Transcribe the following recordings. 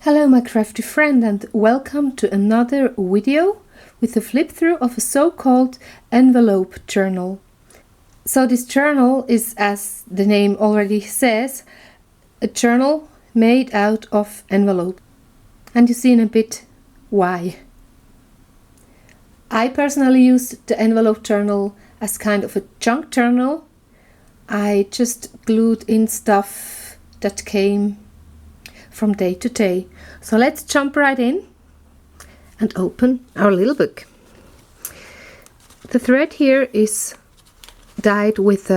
Hello my crafty friend, and welcome to another video with a flip through of a so-called envelope journal. So this journal is, as the name already says, a journal made out of envelope. And you see in a bit why. I personally used the envelope journal as kind of a junk journal. I just glued in stuff that came from day to day. So let's jump right in and open our little book. The thread here is dyed with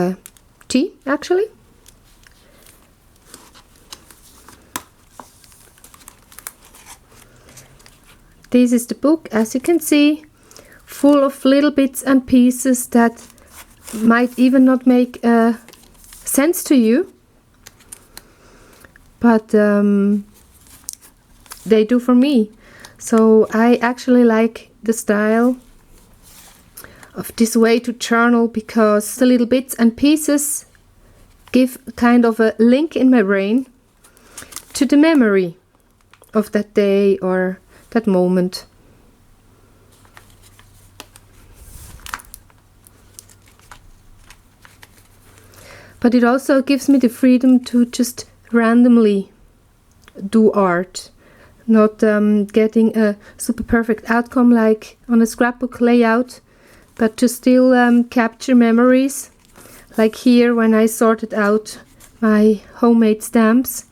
tea, actually. This is the book, as you can see, full of little bits and pieces that might even not make sense to you. But they do for me. So I actually like the style of this way to journal, because the little bits and pieces give kind of a link in my brain to the memory of that day or that moment. But it also gives me the freedom to just randomly do art, not getting a super perfect outcome like on a scrapbook layout, but to still capture memories, like here when I sorted out my homemade stamps.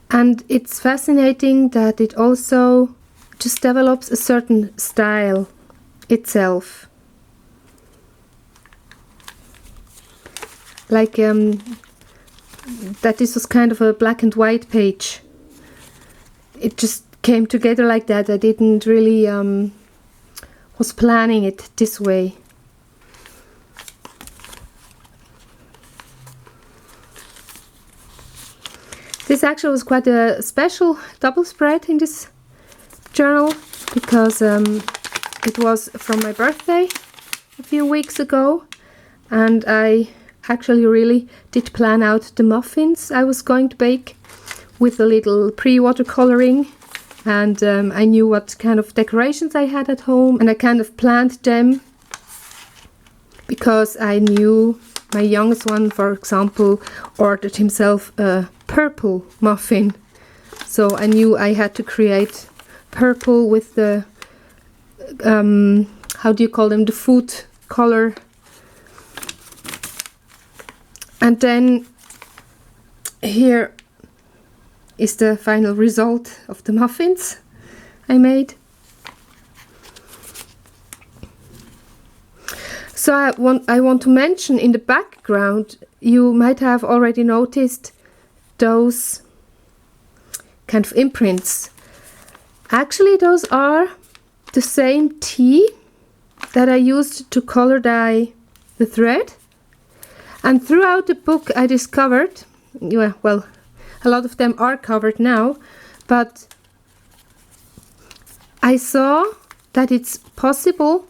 And it's fascinating that it also just develops a certain style itself. Like that this was kind of a black and white page. It just came together like that. I didn't really was planning it this way. This actually was quite a special double spread in this journal, because it was from my birthday a few weeks ago, and I actually really did plan out the muffins I was going to bake with a little pre-watercoloring, and I knew what kind of decorations I had at home, and I kind of planned them because I knew my youngest one, for example, ordered himself a purple muffin, so I knew I had to create purple with the how do you call them, the food color. And then here is the final result of the muffins I made. So I want to mention, in the background you might have already noticed those kind of imprints. Actually, those are the same tea that I used to color dye the thread. And throughout the book I discovered, well, a lot of them are covered now, but I saw that it's possible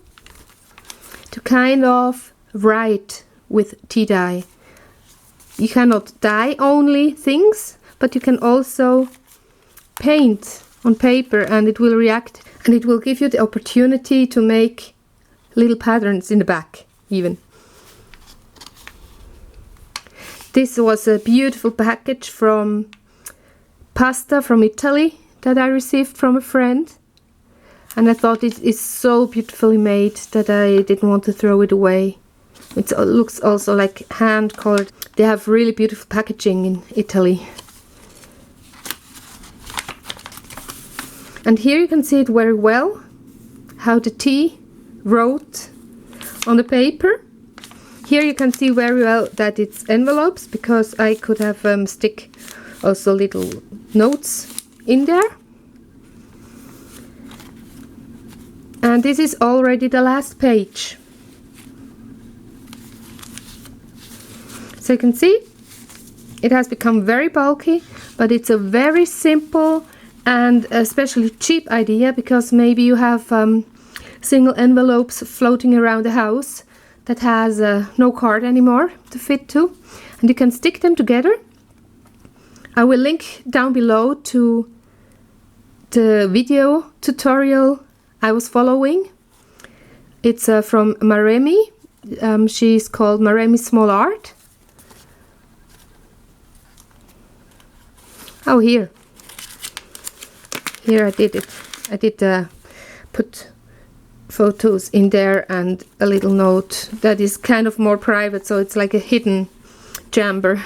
to kind of write with tea dye. You cannot dye only things, but you can also paint on paper, and it will react, and it will give you the opportunity to make little patterns in the back even. This was a beautiful package from pasta from Italy that I received from a friend, and I thought it is so beautifully made that I didn't want to throw it away. It looks also like hand colored. They have really beautiful packaging in Italy. And here you can see it very well, how the tea wrote on the paper. Here you can see very well that it's envelopes, because I could have stick also little notes in there. And this is already the last page. So you can see it has become very bulky, but it's a very simple and especially cheap idea, because maybe you have single envelopes floating around the house that has no card anymore to fit to, and you can stick them together. I will link down below to the video tutorial I was following. It's from Maremi. She's called Maremi Small Art. Oh, here I did it. I did put photos in there and a little note that is kind of more private, so it's like a hidden jamber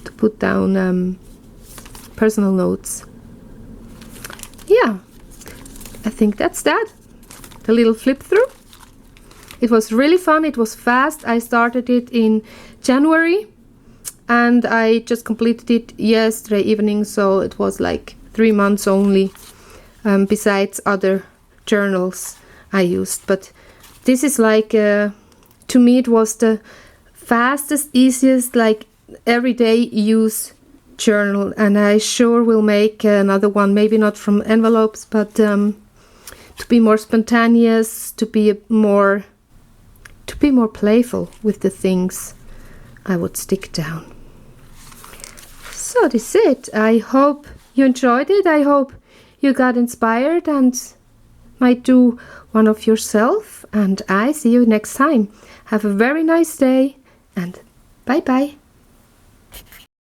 to put down personal notes. Yeah, I think that's that. The little flip through. It was really fun. It was fast. I started it in January and I just completed it yesterday evening, so it was like 3 months only, besides other journals I used. But this is like, to me it was the fastest, easiest, like everyday use journal, and I sure will make another one, maybe not from envelopes, but to be more spontaneous, to be more playful with the things I would stick down. So this is it. I hope you enjoyed it. I hope you got inspired and might do one of yourself, and I see you next time. Have a very nice day and bye bye.